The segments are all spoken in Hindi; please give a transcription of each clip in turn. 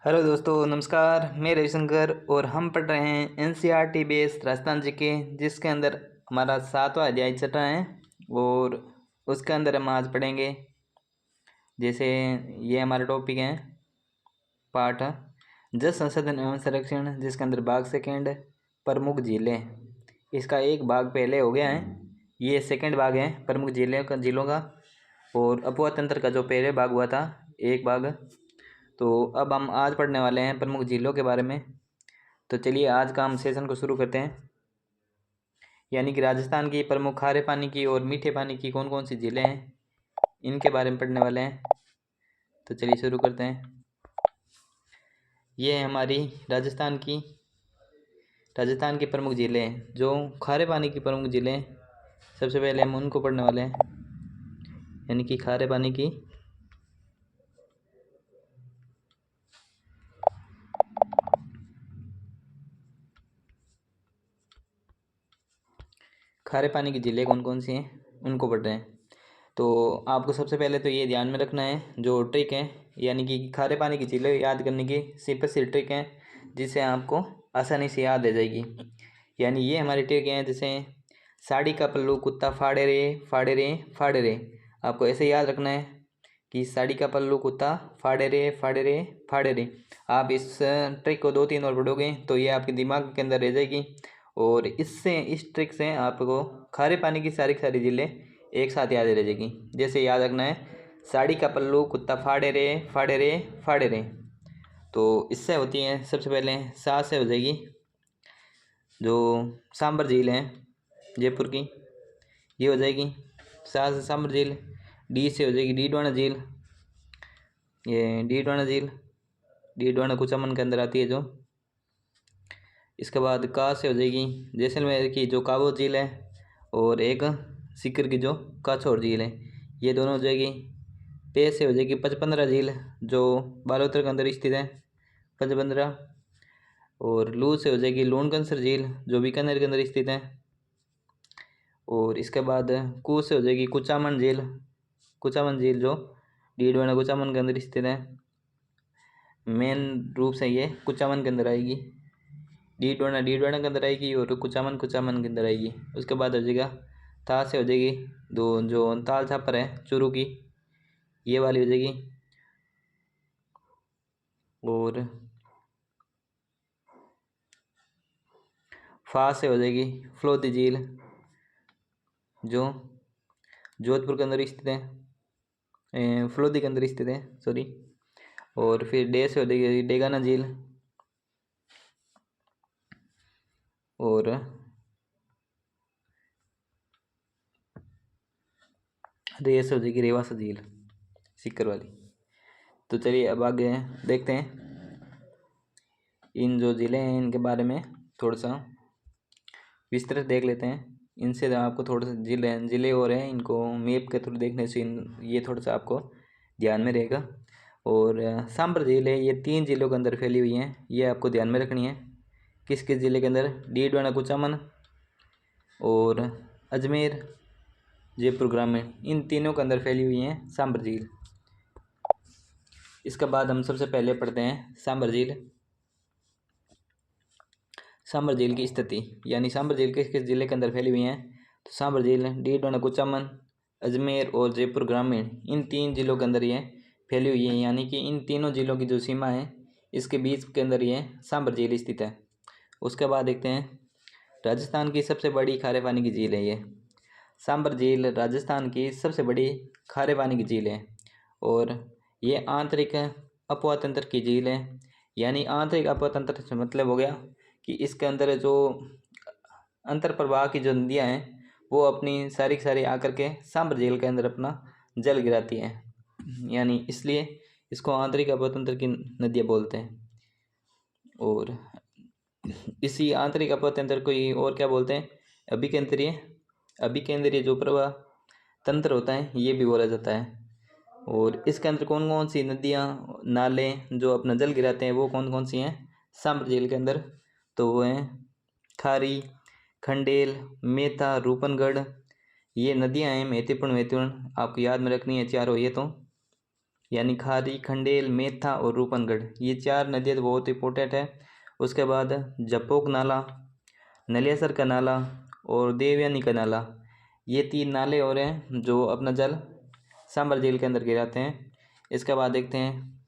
हेलो दोस्तों, नमस्कार। मैं रविशंकर और हम पढ़ रहे हैं एनसीईआरटी बेस्ड राजस्थान जीके, जिसके अंदर हमारा 7वां अध्याय चल रहा है। और उसके अंदर हम आज पढ़ेंगे, जैसे ये हमारा टॉपिक है पाठ जल संसाधन एवं संरक्षण, जिसके अंदर भाग सेकेंड प्रमुख झीलें। इसका एक भाग पहले हो गया है, ये सेकेंड भाग है प्रमुख झीलों का। और अफवाह तंत्र का जो पहले भाग हुआ था, एक भाग। तो अब हम आज पढ़ने वाले हैं प्रमुख झीलों के बारे में। तो चलिए आज का हम सेशन को शुरू करते हैं। यानी कि राजस्थान की प्रमुख खारे पानी की और मीठे पानी की कौन कौन सी झीलें हैं, इनके बारे में पढ़ने वाले हैं। तो चलिए शुरू करते हैं। ये है हमारी राजस्थान की प्रमुख झीलें, जो खारे पानी की प्रमुख झीलें। सबसे पहले हम उनको पढ़ने वाले हैं, यानी कि खारे पानी की झीलें कौन कौन सी हैं, उनको पढ़ रहे हैं। तो आपको सबसे पहले तो ये ध्यान में रखना है, जो ट्रिक है, यानी कि खारे पानी की झीलें याद करने की सिंपल सी ट्रिक है, जिससे आपको आसानी से याद आ जाएगी। यानी ये हमारी ट्रिक है, जैसे साड़ी का पल्लू कुत्ता फाड़े रे फाड़े रे फाड़े रे। आपको ऐसे याद रखना है कि साड़ी का पल्लू कुत्ता फाड़े रे फाड़े रे फाड़े रे। आप इस ट्रिक को 2-3 बार पढ़ोगे तो ये आपके दिमाग के अंदर रह जाएगी। और इस ट्रिक से आपको खारे पानी की सारी झीलें एक साथ याद रह जाएगी। जैसे याद रखना है, साड़ी का पल्लू कुत्ता फाड़े रे फाड़े रे फाड़े रे। तो इससे होती है, सबसे पहले सा से हो जाएगी, जो सांबर झील है जयपुर की, ये हो जाएगी सा से सांबर झील। डी से हो जाएगी डीडवाना झील, ये डीडवाना कुचामन के अंदर आती है जो। इसके बाद का से हो जाएगी जैसलमेर की जो काबो झील है, और एक सीकर की जो काछोर झील है, ये दोनों हो जाएगी। पे से हो जाएगी पचपंद्रा झील, जो बालोतर के अंदर स्थित है, पचपंद्रा। और लू से हो जाएगी लूणकंसर झील, जो बीकानेर के अंदर स्थित है। और इसके बाद कू से हो जाएगी कुचामन झील जो डीडवाना कुचामन के अंदर स्थित है। मेन रूप से ये कुचामन के अंदर आएगी, डीडवाना के अंदर आएगी, और कुचामन के अंदर आएगी। उसके बाद हो जाएगा था से हो जाएगी दो, जो ताल छापर है चूरू की, ये वाली हो जाएगी। और फा से हो जाएगी फलोदी झील, जो जोधपुर के अंदर स्थित है, फलोदी के अंदर स्थित है, सॉरी। और फिर डे से हो जाएगी डेगाना झील, और रे से हो जाएगी रेवासा झील, सीकर वाली। तो चलिए अब आगे देखते हैं इन जो ज़िले हैं, इनके बारे में थोड़ा सा विस्तृत देख लेते हैं। इनसे आपको थोड़ा सा ज़िले हो रहे हैं, इनको मैप के थ्रू देखने से ये थोड़ा सा आपको ध्यान में रहेगा। और सांभर झील है, ये 3 ज़िलों के अंदर फैली हुई हैं, ये आपको ध्यान में रखनी है। किस किस ज़िले के अंदर? डीडवाना कुचामन और अजमेर जयपुर ग्रामीण, इन तीनों के अंदर फैली हुई हैं सांभर झील। इसके बाद हम सबसे पहले पढ़ते हैं सांभर झील की स्थिति, यानी सांभर झील किस किस जिले के अंदर फैली हुई हैं। तो सांभर झील डीडवाना कुचामन, अजमेर और जयपुर ग्रामीण, इन 3 जिलों के अंदर ये फैली हुई है। यानी कि इन तीनों जिलों की जो सीमा है, इसके बीच के अंदर ये सांभर झील स्थित है। उसके बाद देखते हैं राजस्थान की सबसे बड़ी खारे पानी की झील है ये सांभर झील, राजस्थान की सबसे बड़ी खारे पानी की झील है। और ये आंतरिक अपवाह तंत्र की झील है। यानी आंतरिक अपवाह तंत्र से मतलब हो गया कि इसके अंदर जो अंतर प्रवाह की जो नदियाँ हैं, वो अपनी सारी आकर के सांभर झील के अंदर अपना जल गिराती हैं। यानी इसलिए इसको आंतरिक अपवाह तंत्र की नदियाँ बोलते हैं। और इसी आंतरिक अपवाह तंत्र को ही और क्या बोलते हैं? अभिकेंद्रीय जो प्रवाह तंत्र होता है, ये भी बोला जाता है। और इसके अंदर कौन कौन सी नदियाँ नाले जो अपना जल गिराते हैं, वो कौन कौन सी हैं सांभर झील के अंदर? तो वो हैं खारी, खंडेल, मेथा, रूपनगढ़, ये नदियाँ हैं महत्वपूर्ण आपको याद में रखनी है चारों ये। तो यानी खारी, खंडेल, मेथा और रूपनगढ़, ये 4 नदियाँ तो बहुत इंपॉर्टेंट है। उसके बाद जपोक नाला, नलियासर का नाला और देवयानी का नाला, ये 3 नाले और हैं जो अपना जल सांबर झील के अंदर गिराते हैं। इसके बाद देखते हैं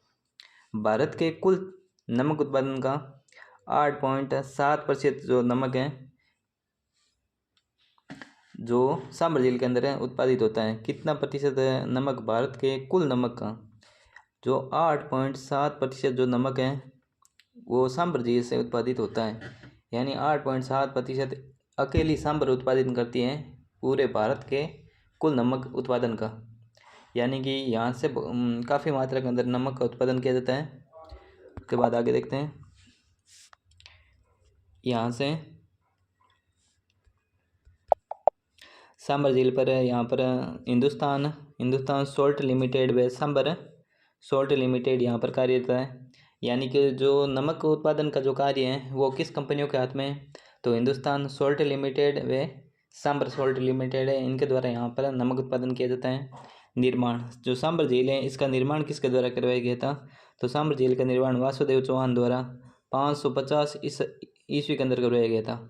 भारत के कुल नमक उत्पादन का 8.7% जो नमक है जो सांबर झील के अंदर है उत्पादित होता है। कितना प्रतिशत है नमक भारत के कुल नमक का? जो 8.7% जो नमक है वो सांबर झील से उत्पादित होता है। यानी 8.7% अकेली सांबर उत्पादन करती है पूरे भारत के कुल नमक उत्पादन का। यानी कि यहाँ से काफ़ी मात्रा के अंदर नमक का उत्पादन किया जाता है। उसके बाद आगे देखते हैं, यहाँ से सांबर झील पर यहाँ पर हिंदुस्तान सोल्ट लिमिटेड व सांबर सोल्ट लिमिटेड यहाँ पर कार्यरत है। यानी कि जो नमक उत्पादन का जो कार्य है वो किस कंपनियों के हाथ में है? तो हिंदुस्तान सोल्ट लिमिटेड व सांबर सोल्ट लिमिटेड है, इनके द्वारा यहाँ पर नमक उत्पादन किया जाता है। निर्माण, जो सांबर झील है इसका निर्माण किसके द्वारा करवाया गया था? तो सांबर झील का निर्माण वासुदेव चौहान द्वारा 550 ईस्वी के अंदर करवाया गया था।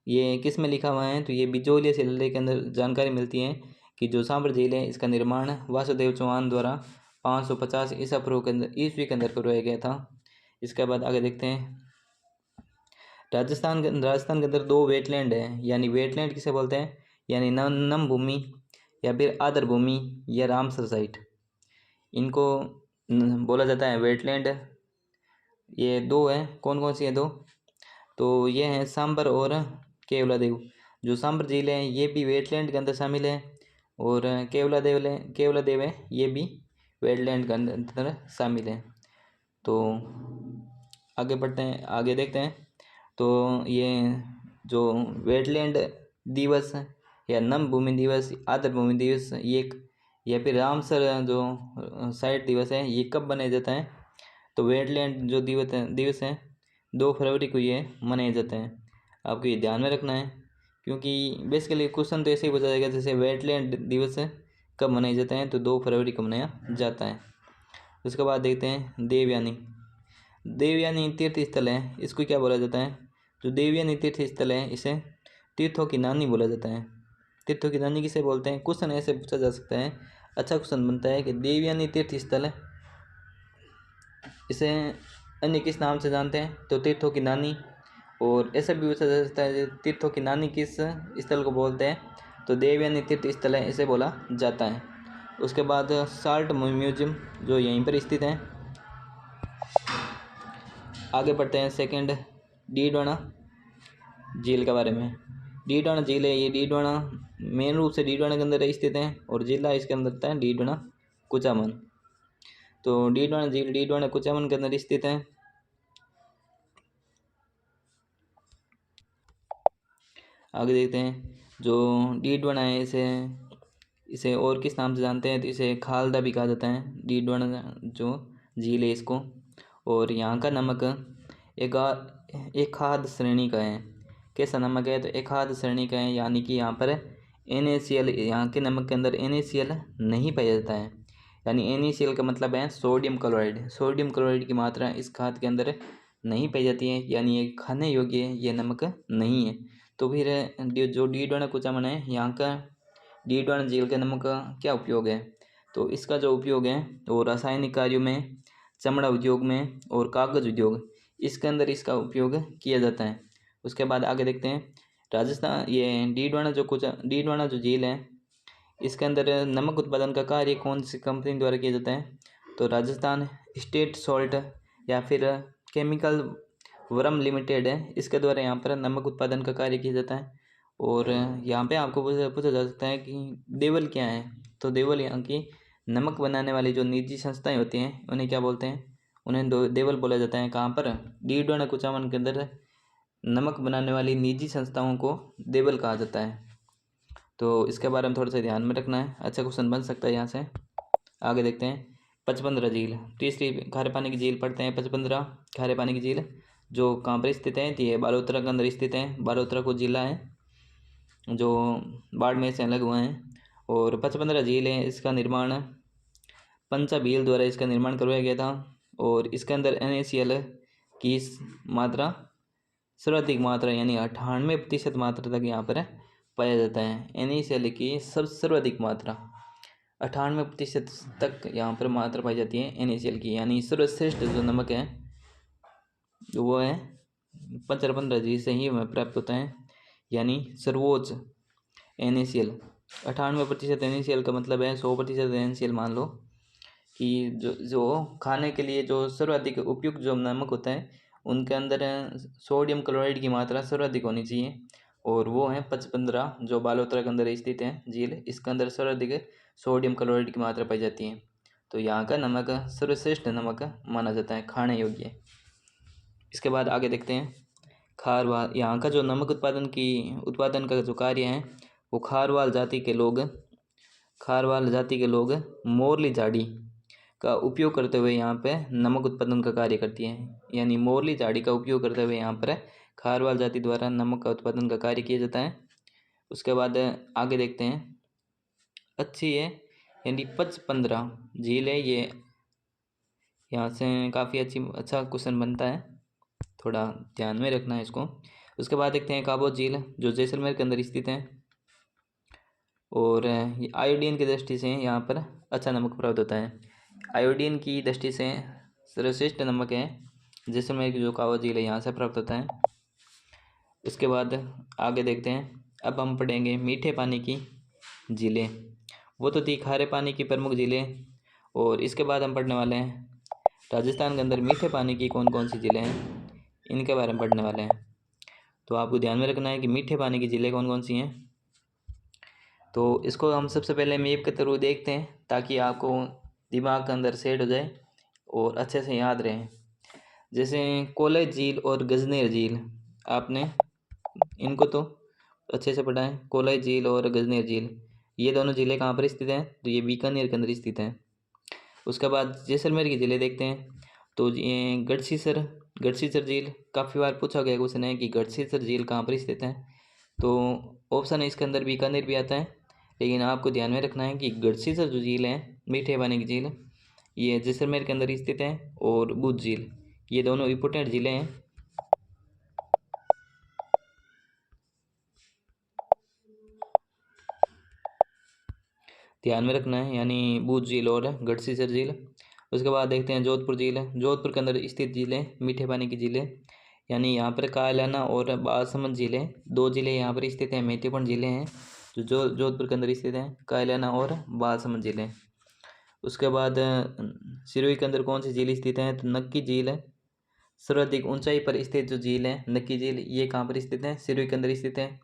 ये किस में लिखा हुआ है? तो ये बिजोलिया शिलालेख के अंदर जानकारी मिलती है कि जो सांबर झील है इसका निर्माण वासुदेव चौहान द्वारा 550 ईस्वी के अंदर करवाया गया था। इसके बाद आगे देखते हैं, राजस्थान के अंदर 2 वेटलैंड है। यानी वेटलैंड किसे बोलते हैं? यानी नम भूमि या फिर आदर भूमि या रामसर साइट, इनको बोला जाता है वेटलैंड। ये 2 है, कौन कौन सी है 2? तो ये हैं सांबर और केवलादेव। जो सांबर झील है ये भी वेटलैंड के अंदर शामिल है और केवलादेव है ये भी वेटलैंड के अंदर शामिल है। तो आगे बढ़ते हैं, आगे देखते हैं। तो ये जो वेटलैंड दिवस या नम भूमि दिवस, आदर भूमि दिवस, ये या फिर रामसर जो साइट दिवस है ये कब मनाया जाता है? तो वेटलैंड जो दिवस है 2 फरवरी को ये मनाया जाता है। आपको ये ध्यान में रखना है क्योंकि बेसिकली क्वेश्चन तो ऐसे ही पूछा जाएगा जैसे वेटलैंड दिवस कब मनाया जाता है, तो 2 फरवरी को मनाया जाता है। उसके बाद देखते हैं देवयानी तीर्थ स्थल है, इसको क्या बोला जाता है? जो देवयानी तीर्थ स्थल है इसे तीर्थों की नानी बोला जाता है। तीर्थों की नानी किसे बोलते हैं? क्वेश्चन ऐसे पूछा जा सकता है, अच्छा क्वेश्चन बनता है कि देवयानी तीर्थ स्थल है इसे अन्य किस नाम से जानते हैं? तो तीर्थों की नानी। और ऐसा भी पूछा जा सकता है तीर्थों की नानी किस स्थल को बोलते हैं? तो देवयानी तीर्थ स्थल है इसे बोला जाता है। उसके बाद साल्ट म्यूजियम जो यहीं पर स्थित है। आगे बढ़ते हैं सेकंड, डीडवाना झील के बारे में। डीडवाना झील है, ये डीडवाना मेन रूप से डीडवाना के अंदर स्थित है और जिला इसके अंदर आता है डीडवाना कुचामन। तो डीडवाना झील डीडवाना कुचामन के अंदर स्थित है। आगे देखते हैं, जो डीडवाना है इसे और किस नाम से जानते हैं? तो इसे खालदा भी कहा जाता है, डीडवाना जो झील है इसको। और यहाँ का नमक एक खाद श्रेणी का है। कैसा नमक है? तो एक खाद श्रेणी का है, यानी कि यहाँ पर NaCl, यहाँ के नमक के अंदर NaCl नहीं पाया जाता है। यानी NaCl का मतलब है सोडियम क्लोराइड। सोडियम क्लोराइड की मात्रा इस खाद के अंदर नहीं पाई जाती है, यानी ये खाने योग्य ये नमक नहीं है। तो फिर जो डीडवाना कुचामन है यहाँ का डीडवाना झील के नमक का क्या उपयोग है? तो इसका जो उपयोग है वो रासायनिक कार्यों में, चमड़ा उद्योग में और कागज उद्योग, इसके अंदर इसका उपयोग किया जाता है। उसके बाद आगे देखते हैं, राजस्थान ये डीडवाना जो झील है इसके अंदर नमक उत्पादन का कार्य कौन सी कंपनी द्वारा किया जाता है? तो राजस्थान स्टेट सॉल्ट या फिर केमिकल वरम लिमिटेड है, इसके द्वारा यहाँ पर नमक उत्पादन का कार्य किया जाता है। और यहाँ पे आपको पूछा जा सकता है कि देवल क्या है? तो देवल यहाँ की नमक बनाने वाली जो निजी संस्थाएं होती हैं उन्हें क्या बोलते हैं? उन्हें देवल बोला जाता है। कहाँ पर? डीडवाना कुचामन के अंदर नमक बनाने वाली निजी संस्थाओं को देवल कहा जाता है। तो इसके बारे में थोड़ा सा ध्यान में रखना है, अच्छा क्वेश्चन बन सकता है यहाँ से। आगे देखते हैं, 55 झील, तीसरी खारे पानी की झील पढ़ते हैं। 55 खारे पानी की झील जो कहाँ पर स्थित है? तो ये बालोतरा के अंदर स्थित है। बालोतरा को जिला है जो बाड़मेर से अलग हुए हैं। और 55 झील है, इसका निर्माण पंचा भील द्वारा इसका निर्माण करवाया गया था। और इसके अंदर NaCl की मात्रा सर्वाधिक मात्रा यानी 98% मात्रा तक यहाँ पर पाया जाता है। NaCl की सर्वाधिक मात्रा 98% तक यहाँ पर मात्रा पाई जाती है NaCl की, यानी सर्वश्रेष्ठ जो नमक है वो है 15 जी से ही हमें प्राप्त होता है, यानी सर्वोच्च NaCl 98% NaCl का मतलब है 100% NaCl मान लो कि जो खाने के लिए जो सर्वाधिक उपयुक्त जो नमक होता है उनके अंदर सोडियम क्लोराइड की मात्रा सर्वाधिक होनी चाहिए, और वो है 55 जो बालोतरा के अंदर स्थित है झील, इसके अंदर सर्वाधिक सोडियम क्लोराइड की मात्रा पाई जाती है। तो यहाँ का नमक सर्वश्रेष्ठ नमक माना जाता है, खाने योग्य। इसके बाद आगे देखते हैं खारवाल। यहाँ का जो नमक उत्पादन का जो कार्य है वो खारवाल जाति के लोग मोरली झाड़ी का उपयोग करते हुए यहाँ पे नमक उत्पादन का कार्य करती है, यानी मोरली झाड़ी का उपयोग करते हुए यहाँ पर खारवाल जाति द्वारा नमक का उत्पादन का कार्य किया जाता है। उसके बाद आगे देखते हैं अच्छी है, यानी 55 झील है ये, यहाँ से काफ़ी अच्छा क्वेश्चन बनता है, थोड़ा ध्यान में रखना है इसको। उसके बाद देखते हैं काबो झील जो जैसलमेर के अंदर स्थित है, और आयोडीन की दृष्टि से यहाँ पर अच्छा नमक प्राप्त होता है। आयोडीन की दृष्टि से सर्वश्रेष्ठ नमक है जैसलमेर की जो काबो झील है, यहाँ से प्राप्त होता है। उसके बाद आगे देखते हैं, अब हम पढ़ेंगे मीठे पानी की झीलें। वो तो थी खारे पानी की प्रमुख झीलें, और इसके बाद हम पढ़ने वाले हैं राजस्थान के अंदर मीठे पानी की कौन कौन सी झीलें हैं, इनके बारे में पढ़ने वाले हैं। तो आपको ध्यान में रखना है कि मीठे पानी की झीलें कौन कौन सी हैं। तो इसको हम सबसे पहले मैप के थ्रू देखते हैं ताकि आपको दिमाग के अंदर सेट हो जाए और अच्छे से याद रहे। जैसे कोले झील और गजनेर झील, आपने इनको तो अच्छे से पढ़ा है। कोलाई झील और गजनेर झील ये दोनों झीलें कहाँ पर स्थित हैं, तो ये बीकानेर के अंदर स्थित हैं। उसके बाद जैसलमेर की झीलें देखते हैं, तो ये गढ़सीसर झील काफ़ी बार पूछा गया क्वेश्चन है कि गढ़सीसर झील कहाँ पर स्थित है, तो ऑप्शन है इसके अंदर बीकानेर भी आता है, लेकिन आपको ध्यान में रखना है कि गढ़सीसर जो झील है मीठे पानी की झील ये जैसलमेर के अंदर स्थित है, और बुध झील ये दोनों इंपोर्टेंट झीलें हैं। ध्यान में रखना है, यानी बूझ झील और गढ़सीसर झील। उसके बाद देखते हैं जोधपुर झील है, जोधपुर के अंदर स्थित झीलें मीठे पानी की झीलें, यानी यहाँ पर कायलाना और बालसमंद झीलें दो झीलें यहाँ पर स्थित हैं, महत्वपूर्ण झीलें हैं जो जोधपुर के अंदर स्थित हैं, कायलाना और बालसमंद झीलें। उसके बाद सिरोही के अंदर कौन सी झील स्थित है, तो नक्की झील है, सर्वाधिक ऊंचाई पर स्थित जो झील है नक्की झील ये कहाँ पर स्थित है, सिरोही के अंदर स्थित है।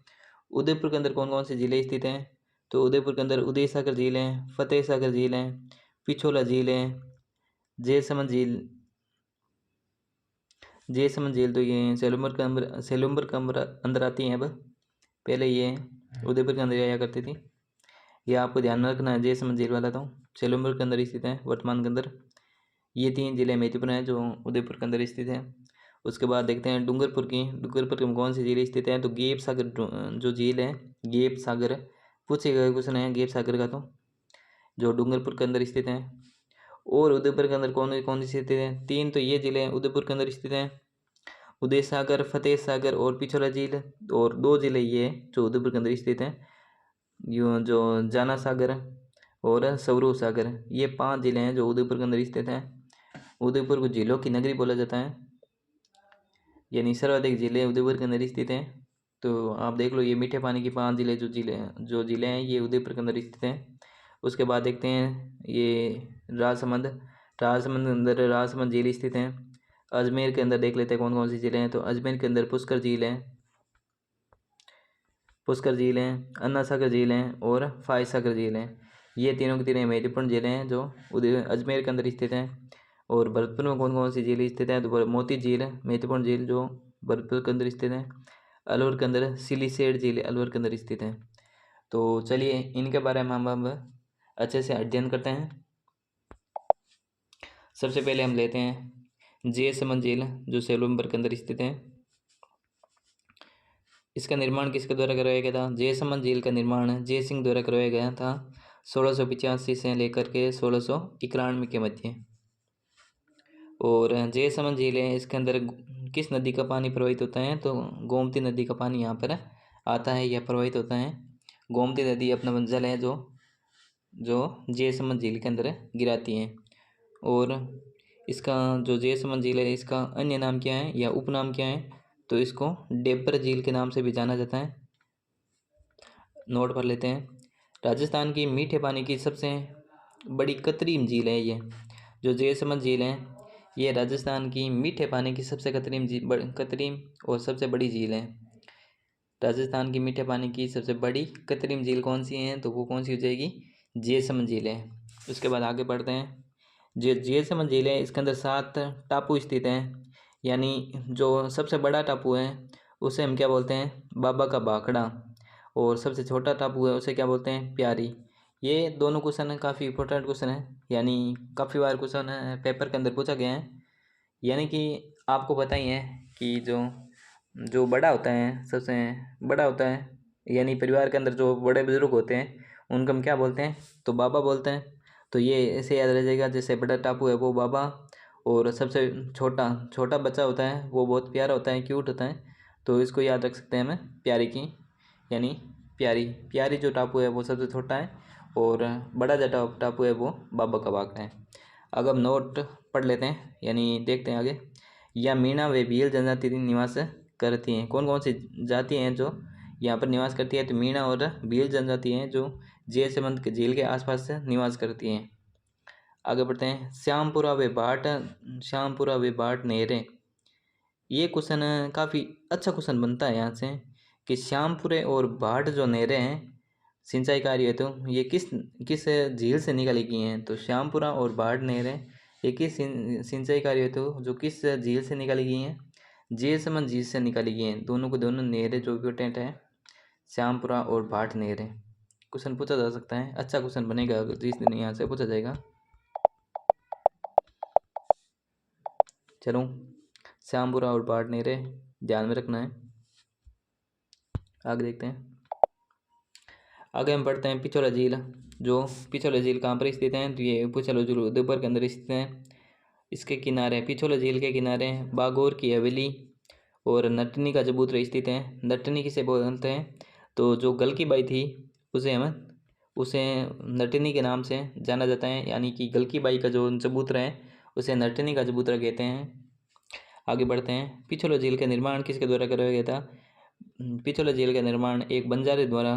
उदयपुर के अंदर कौन कौन सी झीलें स्थित हैं, तो उदयपुर के अंदर उदय सागर झील है, फतेह सागर झील है, पिछोला झील है, जयसमंद झील तो ये सेलुम्बर के अंदर आती हैं। अब पहले ये उदयपुर के अंदर आया करती थी, ये आपको ध्यान में रखना है। जयसमंद झील वाला तो सेलुम्बर के अंदर स्थित है वर्तमान के अंदर। ये 3 जिले महत्वपूर्ण हैं जो उदयपुर के अंदर स्थित है। उसके बाद देखते हैं डूंगरपुर में कौन सी झील स्थित है, तो गेप सागर जो झील है गेप सागर पूछे गए क्वेश्चन है गेप सागर का, तो जो डूंगरपुर के अंदर स्थित है। और उदयपुर के अंदर कौन कौन सी स्थित है, 3 तो ये जिले उदयपुर के अंदर स्थित हैं, उदय सागर, फतेह सागर और पिछोला झील, और 2 जिले ये जो उदयपुर के अंदर स्थित हैं जो जाना सागर और सवरू सागर, ये 5 जिले हैं जो उदयपुर के अंदर स्थित हैं। उदयपुर को झीलों की नगरी बोला जाता है, यानी सर्वाधिक जिले उदयपुर के अंदर स्थित हैं। तो आप देख लो ये मीठे पानी की 5 जिले जो जिले हैं ये उदयपुर के अंदर स्थित हैं। उसके बाद देखते हैं ये राजसमंद के अंदर राजसमंद झील स्थित है। अजमेर के अंदर देख लेते हैं कौन कौन सी झीलें हैं, तो अजमेर के अंदर पुष्कर झील है, अन्ना सागर झील है और फाय सागर झील है। ये तीनों की तीनों महत्वपूर्ण झीलें हैं जो अजमेर के अंदर स्थित हैं। और भरतपुर में कौन कौन सी झील स्थित है, तो मोती झील है महत्वपूर्ण झील जो भरतपुर के अंदर स्थित है। अलवर के अंदर सिलीसेड झील अलवर के अंदर स्थित है। तो चलिए इनके बारे में हम अब अच्छे से अध्ययन करते हैं। सबसे पहले हम लेते हैं जयसमंद झील जो सेलुम्बर के अंदर स्थित है। इसका निर्माण किसके द्वारा करवाया गया था, जयसमंद झील का निर्माण जय सिंह द्वारा करवाया गया था। 1685 से लेकर के 1691 के मध्य। और जयसमंद झील है, इसके अंदर किस नदी का पानी प्रवाहित होता है? तो गोमती नदी का पानी यहाँ पर आता है या प्रवाहित होता है। गोमती नदी अपना जल है जो जयसमंद झील के अंदर गिराती है। और इसका जो जयसमंद झील है, इसका अन्य नाम क्या है या उपनाम क्या है? तो इसको डेपर झील के नाम से भी जाना जाता है। नोट कर लेते हैं। राजस्थान की मीठे पानी की सबसे बड़ी कृत्रिम झील है ये जो जयसमंद झील है। ये राजस्थान की मीठे पानी की सबसे कृत्रिम और सबसे बड़ी झील है। राजस्थान की मीठे पानी की सबसे बड़ी कृत्रिम झील कौन सी है? तो वो कौन सी हो जाएगी? जयसमंद झील है। उसके बाद आगे बढ़ते हैं। जयसमंद झील है, इसके अंदर 7 टापू स्थित हैं। यानी जो सबसे बड़ा टापू है उसे हम क्या बोलते हैं? बाबा का बाखड़ा। और सबसे छोटा टापू है उसे क्या बोलते हैं? प्यारी। ये दोनों क्वेश्चन काफ़ी इंपॉर्टेंट क्वेश्चन है, यानी काफ़ी बार क्वेश्चन पेपर के अंदर पूछा गया है। यानी कि आपको पता ही है कि जो बड़ा होता है, सबसे बड़ा होता है, यानी परिवार के अंदर जो बड़े बुजुर्ग होते हैं उनको हम क्या बोलते हैं? तो बाबा बोलते हैं। तो ये ऐसे याद रह जाएगा, जैसे बड़ा टापू है वो बाबा, और सबसे छोटा बच्चा होता है वो बहुत प्यारा होता है, क्यूट होता है। तो इसको याद रख सकते हैं हमें प्यारी की, यानी प्यारी जो टापू है वो सबसे छोटा है, और बड़ा जो टापू है वो बाबा का बागड़ा है। अब हम नोट पढ़ लेते हैं, यानी देखते हैं आगे। या मीणा व भील जनजाति निवास करती हैं। कौन कौन सी जाति हैं जो यहाँ पर निवास करती है? तो मीणा और भील जनजाति हैं जो जयसमंद के झील के आसपास निवास करती हैं। आगे बढ़ते हैं। श्यामपुरा व भाट नहरें। ये क्वेश्चन काफ़ी अच्छा क्वेश्चन बनता है यहाँ से कि श्यामपुरे और भाट जो नहरें हैं सिंचाई कार्य है, तो ये किस किस झील से निकाली गई हैं? तो श्यामपुरा और भाट नहरें ये किस सिंचाई कार्य है, तो जो किस झील से निकाली गई हैं? जयसमंद झील से निकाली गई हैं। दोनों को दोनों नहरें जो इम्पोर्टेंट है, श्यामपुरा और भाट नहरें। क्वेश्चन पूछा जा सकता है, अच्छा क्वेश्चन बनेगा जिस दिन यहाँ से पूछा जाएगा। चलो, श्यामपुरा और भाट नहरें ध्यान में रखना है। आगे देखते हैं। आगे हम पढ़ते हैं पिछोला झील। जो पिछोला झील कहाँ पर स्थित है? तो ये पिछोला झील उदयपुर के अंदर स्थित है। इसके किनारे, पिछोला झील के किनारे बागोर की हवेली और नटनी का चबूतरा स्थित है। नटनी किसे बोलते हैं? तो जो गल की बाई थी उसे नटनी के नाम से जाना जाता है, यानी कि गल की बाई का जो चबूतरा है उसे नटनी का चबूतरा कहते हैं। आगे बढ़ते हैं। पिछोला झील का निर्माण किसके द्वारा करवाया गया था? पिछोला झील का निर्माण एक बंजारे द्वारा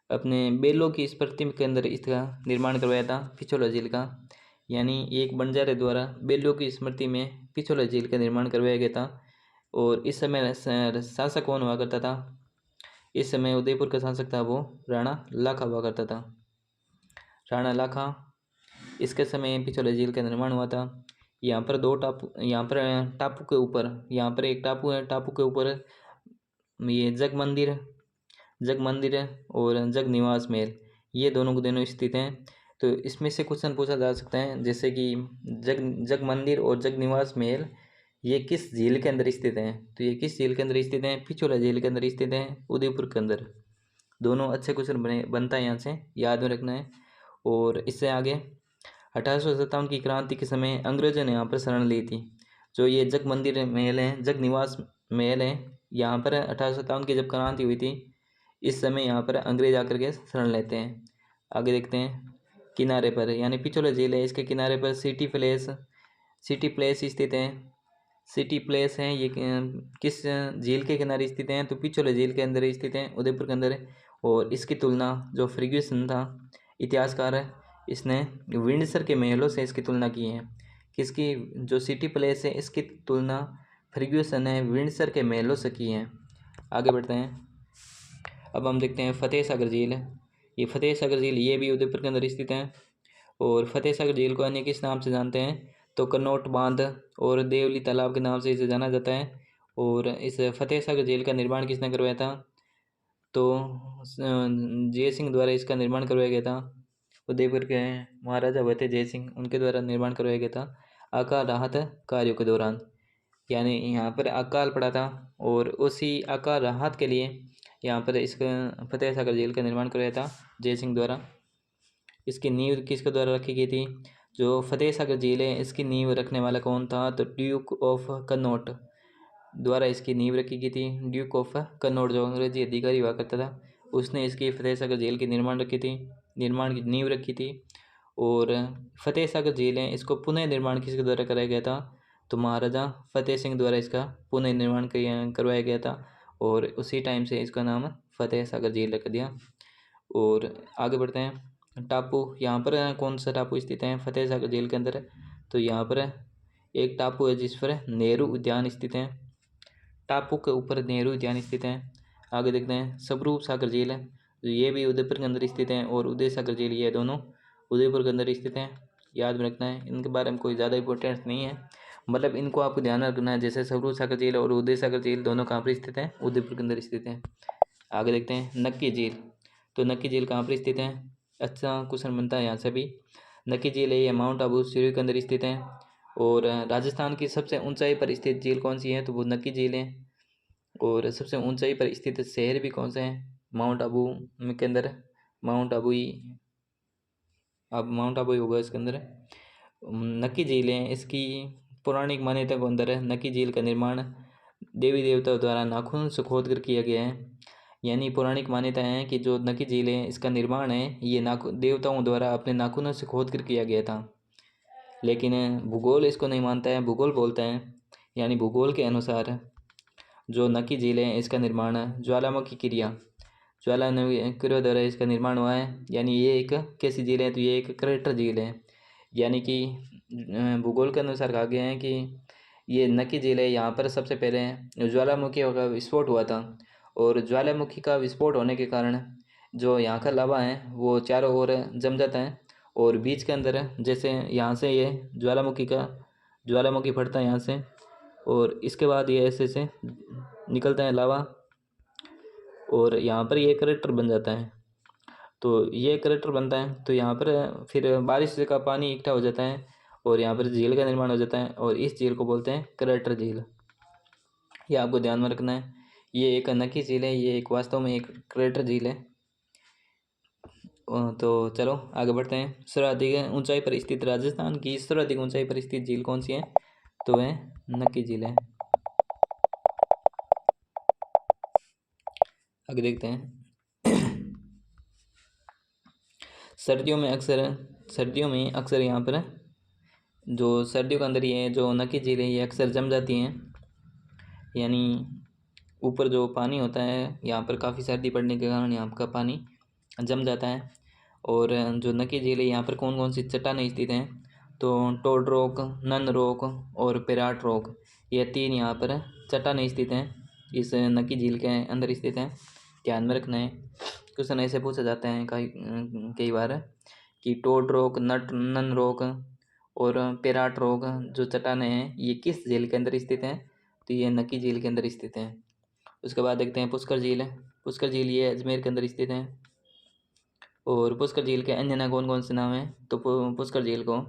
अपने बेलों की स्मृति के अंदर इसका निर्माण करवाया था, पिछोला झील का। यानी एक बंजारे द्वारा बेलों की स्मृति में पिछोला झील का निर्माण करवाया गया था। और इस समय शासक कौन हुआ करता था? इस समय उदयपुर का शासक था वो राणा लाखा हुआ करता था, राणा लाखा। इसके समय पिछोला झील का निर्माण हुआ था। यहाँ पर यहाँ पर टापू के ऊपर, यहाँ पर एक टापू है, टापू के ऊपर ये जग मंदिर और जग निवास महल, ये दोनों को दोनों स्थित हैं। तो इसमें से क्वेश्चन पूछा जा सकता है, जैसे कि जग मंदिर और जग निवास महल ये किस झील के अंदर स्थित हैं? तो ये किस झील के अंदर स्थित हैं? पिछोला झील के अंदर स्थित हैं, उदयपुर के अंदर। दोनों अच्छे क्वेश्चन बनता है, यहाँ से याद में रखना है। और इससे आगे 1857 की क्रांति के समय अंग्रेजों ने यहाँ पर शरण ली थी। जो ये जग मंदिर महल है, जग निवास महल है, यहाँ पर 1857 की जब क्रांति हुई थी इस समय यहाँ पर अंग्रेज आकर के शरण लेते हैं। आगे देखते हैं। किनारे पर, यानी पिछोला झील है, इसके किनारे पर सिटी प्लेस स्थित है। सिटी प्लेस है ये किस झील के किनारे स्थित हैं? तो पिछोला झील के अंदर स्थित हैं, उदयपुर के अंदर। और इसकी तुलना जो फर्ग्यूसन था इतिहासकार है, इसने विंडसर के महलों से इसकी तुलना की है। किसकी? जो सिटी प्लेस है इसकी तुलना फर्ग्यूसन ने विंडसर के महलों से की है। आगे बढ़ते हैं। अब हम देखते हैं फतेह सागर झील। ये फतेह सागर झील ये भी उदयपुर के अंदर स्थित है। और फतेह सागर झील को अन्य किस नाम से जानते हैं? तो कनौट बांध और देवली तालाब के नाम से इसे जाना जाता है। और इस फतेह सागर झील का निर्माण किसने करवाया था? तो जय सिंह द्वारा इसका निर्माण करवाया गया था। उदयपुर के महाराजा हुए थे जय सिंह, उनके द्वारा निर्माण करवाया गया था अकाल राहत कार्यों के दौरान। यानी यहाँ पर अकाल पड़ा था और उसी अकाल राहत के लिए यहाँ पर इसका फतेह सागर झील का निर्माण करवाया था जय सिंह द्वारा। इसकी नींव किसके द्वारा रखी गई थी? जो फतेह सागर झील है इसकी नींव रखने वाला कौन था? तो ड्यूक ऑफ कनॉट द्वारा इसकी नींव रखी गई थी। ड्यूक ऑफ कनॉट जो अंग्रेजी अधिकारी हुआ करता था उसने इसकी फतेह सागर झील की निर्माण की नींव रखी थी। और फतेह सागर झील है इसको पुनः निर्माण किसके द्वारा कराया गया था? तो महाराजा फतेह सिंह द्वारा इसका पुनः निर्माण करवाया गया था और उसी टाइम से इसका नाम फतेह सागर झील रख दिया। और आगे बढ़ते हैं। टापू, यहाँ पर कौन सा टापू स्थित है फतेह सागर झील के अंदर? तो यहाँ पर एक टापू है जिस पर नेहरू उद्यान स्थित है। टापू के ऊपर नेहरू उद्यान स्थित है। आगे देखते हैं स्वरूप सागर झील है, ये भी उदयपुर के अंदर स्थित है और उदय सागर झील ये दोनों उदयपुर के अंदर स्थित हैं। याद में रखना है, इनके बारे में कोई ज़्यादा इंपॉर्टेंस नहीं है, मतलब इनको आपको ध्यान रखना है। जैसे स्वरूप सागर झील और उदय सागर झील दोनों कहाँ पर स्थित हैं? उदयपुर के अंदर स्थित हैं। आगे देखते हैं नक्की झील। तो नक्की झील कहाँ पर स्थित है? अच्छा क्वेश्चन बनता है यहाँ से भी। नक्की झील है ये माउंट आबू शिरडी के अंदर स्थित है। और राजस्थान की सबसे ऊंचाई पर स्थित झील कौन सी है? तो वो नक्की झील है। और सबसे ऊंचाई पर स्थित शहर भी कौन सा है? माउंट आबू के अंदर माउंट आबू ही, अब माउंट आबू ही होगा इसके अंदर। नक्की झील है इसकी पौराणिक मान्यता के अंदर है नक्की झील का निर्माण देवी देवताओं द्वारा नाखून से खोद कर किया गया है। यानी पौराणिक मान्यता है कि जो नक्की झील है इसका निर्माण है ये देवताओं द्वारा अपने नाखूनों से खोद कर किया गया था। लेकिन भूगोल इसको नहीं मानता है, भूगोल बोलता है, यानी भूगोल के अनुसार जो नक्की झील है इसका निर्माण ज्वालामुखी क्रिया द्वारा इसका निर्माण हुआ है। यानी ये एक कैसी झील है? तो ये एक क्रेटर झील है। यानी कि भूगोल के अनुसार कहा गया है कि ये नक्की झील है, यहाँ पर सबसे पहले ज्वालामुखी का विस्फोट हुआ था और ज्वालामुखी का विस्फोट होने के कारण जो यहाँ का लावा है वो चारों ओर जम जाता है और बीच के अंदर जैसे यहाँ से ये ज्वालामुखी फटता है यहाँ से और इसके बाद ये ऐसे से निकलता है लावा और यहाँ पर ये क्रेटर बन जाता है। तो ये क्रेटर बनता है तो यहाँ पर फिर बारिश का पानी इकट्ठा हो जाता है और यहाँ पर झील का निर्माण हो जाता है और इस झील को बोलते हैं क्रेटर झील। ये आपको ध्यान में रखना है। ये एक नक्की झील है, ये एक वास्तव में एक क्रेटर झील है। तो चलो आगे बढ़ते हैं। सर्वाधिक ऊंचाई पर स्थित राजस्थान की सर्वाधिक ऊंचाई पर स्थित झील कौन सी है? तो वह नक्की झील है। आगे देखते हैं। सर्दियों में अक्सर यहाँ पर जो सर्दियों के अंदर ये जो नक्की झील है ये अक्सर जम जाती हैं। यानी ऊपर जो पानी होता है यहाँ पर काफ़ी सर्दी पड़ने के कारण यहाँ का पानी जम जाता है। और जो नक्की झील है यहाँ पर कौन कौन सी चट्टानें स्थित हैं? तो टोड रॉक, नन रॉक और पेराट रॉक, ये तीन यहाँ पर चट्टानें स्थित हैं, इस नक्की झील के अंदर स्थित हैं। ध्यान में रखना है, क्वेश्चन ऐसे पूछा जाता है कई बार कि टोड रॉक, नन रॉक और पेराट रॉक जो चट्टानें हैं ये किस झील के अंदर स्थित हैं? तो ये नक्की झील के अंदर स्थित हैं। उसके बाद देखते हैं पुष्कर झील है। पुष्कर झील ये अजमेर के अंदर स्थित है। और पुष्कर झील के अन्य नाम कौन कौन से नाम हैं? तो पुष्कर झील को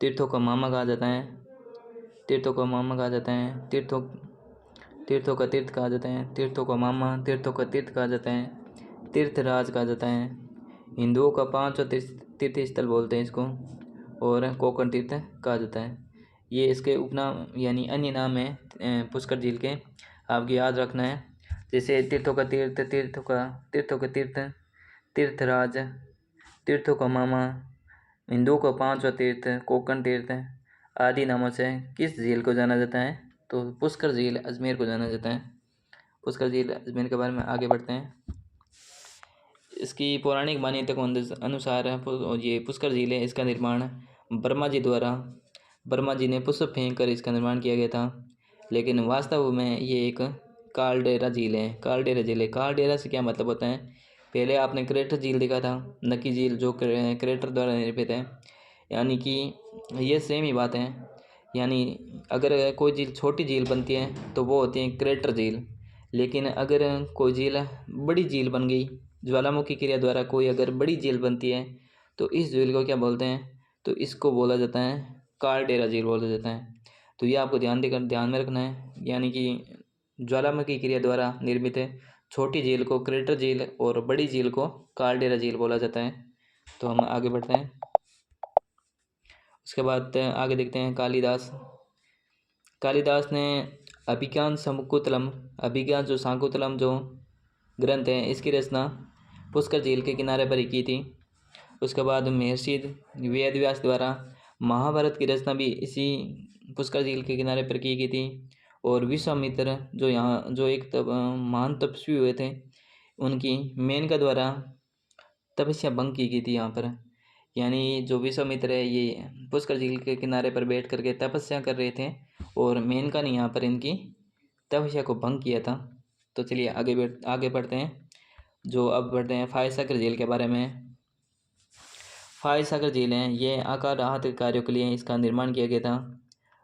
तीर्थों का मामा कहा जाता है, तीर्थों का मामा कहा जाता है, तीर्थों का तीर्थ कहा जाता है, तीर्थों का मामा, तीर्थों का तीर्थ कहा जाता है, तीर्थराज कहा जाता है। हिंदुओं का पांचवा तीर्थ स्थल बोलते हैं इसको और कोकण तीर्थ कहा जाता है। ये इसके उपनाम यानी अन्य नाम है पुष्कर झील के, आपको याद रखना है। जैसे तीर्थों का तीर्थ, तीर्थों का तीर्थ, तीर्थराज, तीर्थों का मामा, हिंदुओं का पांचवा तीर्थ, कोकण तीर्थ आदि नामों से किस झील को जाना जाता है? तो पुष्कर झील अजमेर को जाना जाता है। पुष्कर झील अजमेर के बारे में आगे बढ़ते हैं। इसकी पौराणिक मान्यता के अनुसार ये पुष्कर झील है इसका निर्माण ब्रह्मा जी ने पुष्प फेंक कर इसका निर्माण किया गया था। लेकिन वास्तव में ये एक कालडेरा झील है। कालडेरा से क्या मतलब होता है? पहले आपने क्रेटर झील देखा था, नक्की झील जो क्रेटर द्वारा निर्मित है, यानी कि ये सेम ही बात है। यानी अगर कोई झील छोटी झील बनती है तो वो होती है क्रेटर झील, लेकिन अगर कोई झील बड़ी झील बन गई, ज्वालामुखी क्रिया द्वारा कोई अगर बड़ी झील बनती है तो इस झील को क्या बोलते हैं? तो इसको बोला जाता है कालडेरा झील बोला जाता है। तो ये आपको ध्यान में रखना है। यानी कि ज्वालामुखी क्रिया द्वारा निर्मित छोटी झील को क्रेटर झील और बड़ी झील को कालडेरा झील बोला जाता है। तो हम आगे बढ़ते हैं। उसके बाद आगे देखते हैं कालिदास। कालिदास ने अभिज्ञान शाकुंतलम, अभिज्ञान जो शाकुंतलम जो ग्रंथ है, इसकी रचना पुष्कर झील के किनारे पर ही की थी। उसके बाद महर्षि वेदव्यास द्वारा महाभारत की रचना भी इसी पुष्कर झील के किनारे पर की गई थी। और विश्वामित्र जो यहाँ जो एक महान तपस्वी हुए थे, उनकी मेनका द्वारा तपस्या भंग की गई थी यहाँ पर। यानी जो विश्वामित्र है ये पुष्कर झील के किनारे पर बैठ करके तपस्या कर रहे थे और मेनका ने यहाँ पर इनकी तपस्या को भंग किया था। तो चलिए आगे बढ़ते हैं। जो अब बढ़ते हैं फाय सागर झील के बारे में। फाय सागर झील है, ये आकार राहत कार्यों के लिए इसका निर्माण किया गया था।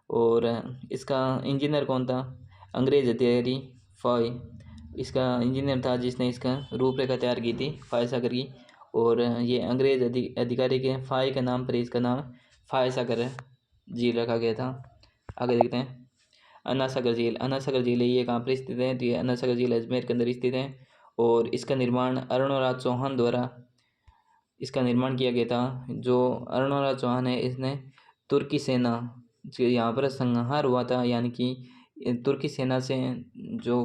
और इसका इंजीनियर कौन था? अंग्रेज अधिकारी फॉय इसका इंजीनियर था, जिसने इसका रूपरेखा तैयार की थी फाय सागर की। और ये अंग्रेज अधिकारी के फाय के नाम पर इसका नाम फाय सागर झील रखा गया था। आगे देखते हैं अन्ना सागर झील। अन्ना सागर झील ये कहाँ पर स्थित है? तो ये अन्ना सागर झील अजमेर के अंदर स्थित है। और इसका निर्माण अरुणराज चौहान द्वारा इसका निर्माण किया गया था। जो अरुणराज चौहान है, इसने तुर्की सेना जो यहाँ पर संहार हुआ था, यानी कि तुर्की सेना से जो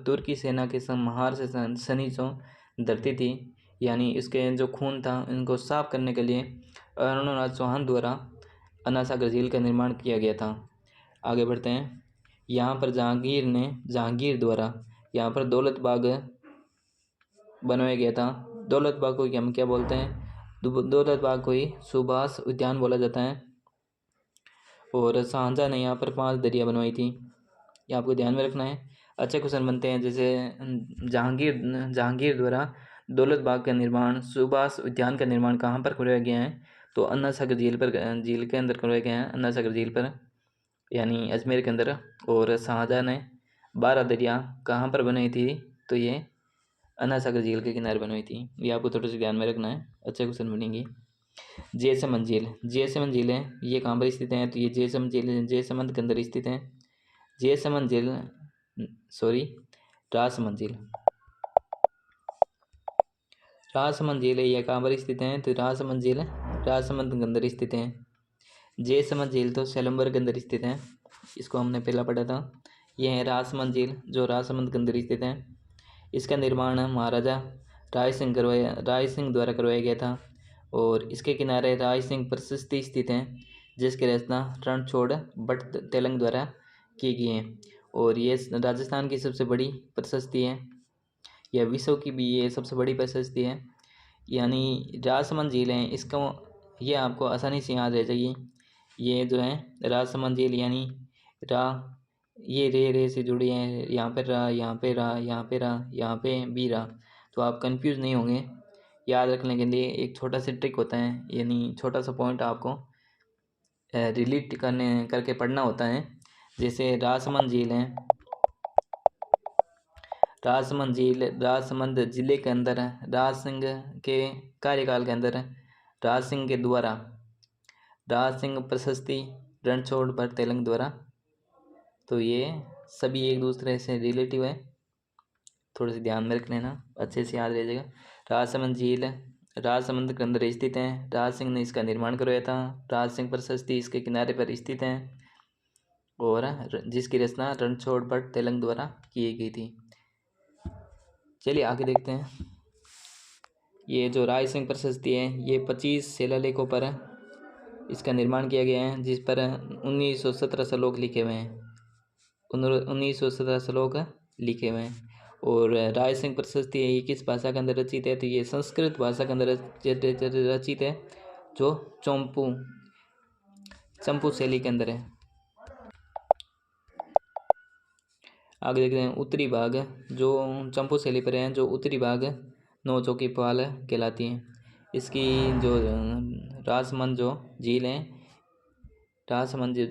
तुर्की सेना के संहार से सनी जो धरती थी, यानी इसके जो खून था इनको साफ करने के लिए अरुणराज चौहान द्वारा अन्ना सागर झील का निर्माण किया गया था। आगे बढ़ते हैं। यहाँ पर जहांगीर द्वारा यहाँ पर दौलत बाग बनवाया गया था। दौलत बाग को हम क्या बोलते हैं? दौलत बाग को ही सुभाष उद्यान बोला जाता है। और शाहजहाँ ने यहाँ पर 5 दरिया बनवाई थी, ये आपको ध्यान में रखना है। अच्छे क्वेश्चन बनते हैं, जैसे जहांगीर द्वारा दौलत बाग का निर्माण, सुभाष उद्यान का निर्माण कहाँ पर करवाया गया है? तो अन्ना सागर झील के अंदर करवाया गया है, अन्ना सागर झील पर यानी अजमेर के अंदर। और शाहजहाँ ने 12 दरिया कहाँ पर बनाई थी? तो ये अन्ना सागर झील के किनारे बनवाई थी, ये आपको थोड़ा सा ध्यान में रखना है, अच्छे क्वेश्चन बनेंगे। जयसमंद झील है, ये कहाँ पर स्थित है? तो ये जयसमंद के अंदर स्थित है। जयसमंद झील राजसमंद झील राजसमंद झील है, यह कहाँ पर स्थित है? तो राजसमंद झील राजसमंद के अंदर स्थित है। जयसमंद झील तो सेलम्बर के अंदर स्थित है, इसको हमने पहला पढ़ा था। यह है राजसमंद झील जो राजसमंद के अंदर स्थित है। इसका निर्माण महाराजा राय सिंह द्वारा करवाया गया था। और इसके किनारे राय सिंह प्रशस्ति स्थित है, जिसकी रचना रणछोड़ भट्ट तेलंग द्वारा की गई है। और ये राजस्थान की सबसे बड़ी प्रशस्ति है, यह विश्व की भी ये सबसे बड़ी प्रशस्ति है। यानी राजसमंद झील है, इसको ये आपको आसानी से याद रह जाएगी। ये जो है राजसमंद झील यानी ये रे से जुड़ी है, यहाँ पर रा, यहाँ पे रा, यहाँ पे रा, यहाँ पे भी रा, तो आप कंफ्यूज नहीं होंगे। याद रखने के लिए एक छोटा सा ट्रिक होता है, यानी छोटा सा पॉइंट आपको रिलेट करके पढ़ना होता है। जैसे राजसमंद झील है, राजसमंद जिले के अंदर राज सिंह के कार्यकाल के अंदर राज सिंह के द्वारा राज सिंह प्रशस्ति रणछोड़ भट्ट तेलंग द्वारा, तो ये सभी एक दूसरे से रिलेटिव है, थोड़े से ध्यान में रख लेना, अच्छे से याद रह जाएगा। राजसमंद झील राजसमंद के अंदर स्थित है, राज सिंह ने इसका निर्माण करवाया था, राज सिंह प्रशस्ति इसके किनारे पर स्थित है और जिसकी रचना रणछोड़ भट्ट तेलंग द्वारा की गई थी। चलिए आगे देखते हैं। ये जो राय सिंह प्रशस्ति है, ये 25 शिलालेखों पर इसका निर्माण किया गया है, जिस पर 1917 श्लोक लिखे हुए हैं, 1917 श्लोक लिखे हुए हैं। और राय सिंह प्रशस्ति है, ये किस भाषा के अंदर रचित है? तो ये संस्कृत भाषा के अंदर रचित है, जो चंपू शैली के अंदर है। आगे देखते हैं उत्तरी भाग, जो चंपू शैली पर है, जो उत्तरी भाग नौचौकी पाल कहलाती है। इसकी जो राजसमंद जो झील है, राजसमंद जो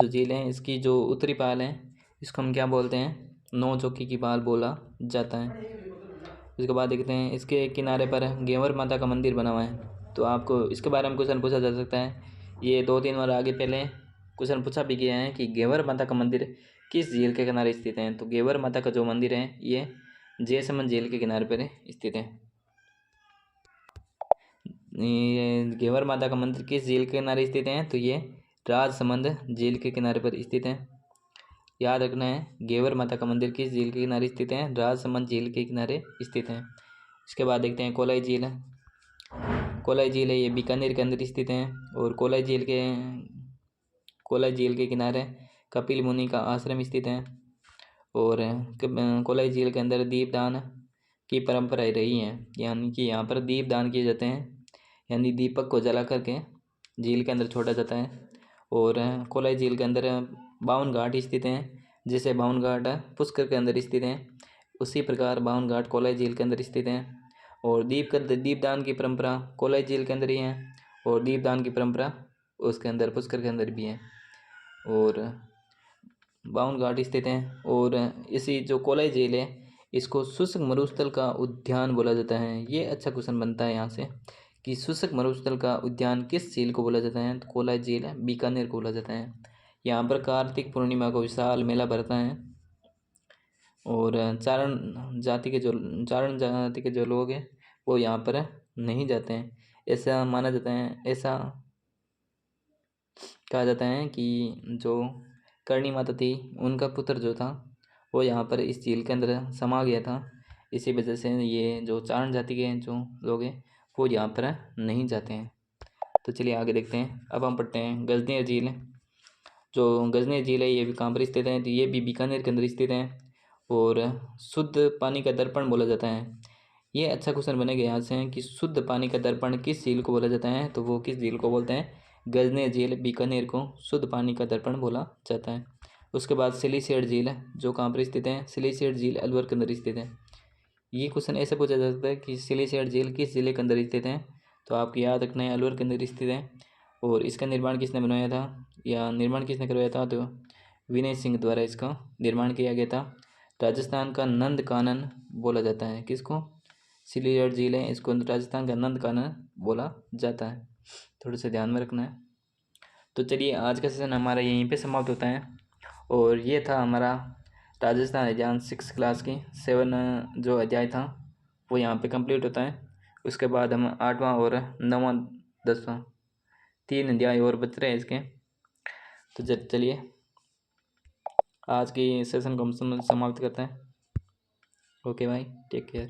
झील है, इसकी जो उत्तरी पाल है, इसको हम क्या बोलते हैं? नौचौकी की पाल बोला जाता है। इसके बाद देखते हैं इसके किनारे पर घेवर माता का मंदिर बना हुआ है, तो आपको इसके बारे में क्वेश्चन पूछा जा सकता है। ये 2-3 बार आगे पहले क्वेश्चन पूछा भी गया है कि घेवर माता का मंदिर किस झील के किनारे स्थित है। तो घेवर माता का जो मंदिर है, ये जयसमंद झील के किनारे पर स्थित है। ये घेवर माता का मंदिर किस झील के किनारे स्थित है? तो ये राजसमंद झील के किनारे पर स्थित है। याद रखना है, घेवर माता का मंदिर किस झील के किनारे स्थित है? राजसमंद झील के किनारे स्थित है। इसके बाद देखते हैं कोलाई झील है। कोलाई झील है, ये बीकानेर के अंदर स्थित है। और कोलाई झील के किनारे कपिल मुनि का आश्रम स्थित है। और कोलाई झील के अंदर दीपदान की परंपरा रही है, यानी कि यहाँ पर दीपदान किए जाते हैं, यानी दीपक को जला करके झील के अंदर छोड़ा जाता है। और कोलाई झील के अंदर 52 घाट स्थित हैं, जैसे 52 घाट पुष्कर के अंदर स्थित हैं, उसी प्रकार 52 घाट कोलाई झील के अंदर स्थित हैं। और दीपदान की परंपरा कोलाई झील के अंदर ही है, और दीपदान की परंपरा उसके अंदर पुष्कर के अंदर भी है। और 52 घाट स्थित हैं। और इसी जो कोलाई झील है, इसको शुष्क मरुस्थल का उद्यान बोला जाता है। ये अच्छा क्वेश्चन बनता है यहाँ से कि शुष्क मरुस्थल का उद्यान किस झील को बोला जाता है? तो कोलाई झील है, बीकानेर को बोला जाता है। यहाँ पर कार्तिक पूर्णिमा को विशाल मेला भरता है। और चारण जाति के जो लोग हैं वो यहाँ पर नहीं जाते हैं। ऐसा माना जाता है, ऐसा कहा जाता है कि जो करणी माता थी, उनका पुत्र जो था वो यहाँ पर इस झील के अंदर समा गया था। इसी वजह से ये जो चारण जाति के जो लोग हैं वो यहाँ पर नहीं जाते हैं। तो चलिए आगे देखते हैं। अब हम पढ़ते हैं गजनेर झील। जो गजनेर झील है, ये भी कहाँ पर स्थित है? तो ये भी बीकानेर के अंदर स्थित है। और शुद्ध पानी का दर्पण बोला जाता है। ये अच्छा क्वेश्चन बनेगा यहाँ से कि शुद्ध पानी का दर्पण किस झील को बोला जाता है? तो वो किस झील को बोलते हैं? गजनेर झील, बीकानेर को शुद्ध पानी का दर्पण बोला जाता है। उसके बाद सिलीसेठ झील है, जो कहाँ पर स्थित है? सिलीसेठ झील अलवर के अंदर स्थित है। ये क्वेश्चन ऐसे पूछा जा सकता है कि सिलीसेठ झील किस जिले के अंदर स्थित है? तो आपको याद रखना है अलवर के अंदर स्थित है। और इसका निर्माण किसने बनवाया था, या निर्माण किसने करवाया था? तो विनय सिंह द्वारा इसका निर्माण किया गया था। राजस्थान का नंद कानन बोला जाता है। किसको? सिलीसेठ झील है, इसको राजस्थान का नंद कानन बोला जाता है। थोड़ा सा ध्यान में रखना है। तो चलिए आज का सेशन हमारा यहीं पे समाप्त होता है। और ये था हमारा राजस्थान इतिहास 6 क्लास की 7 जो अध्याय था वो यहाँ पे कंप्लीट होता है। उसके बाद हम 8वां और 9वां 10वां 3 अध्याय और बच रहे हैं इसके। तो चलिए आज की सेशन को हम समाप्त करते हैं। ओके भाई, टेक केयर।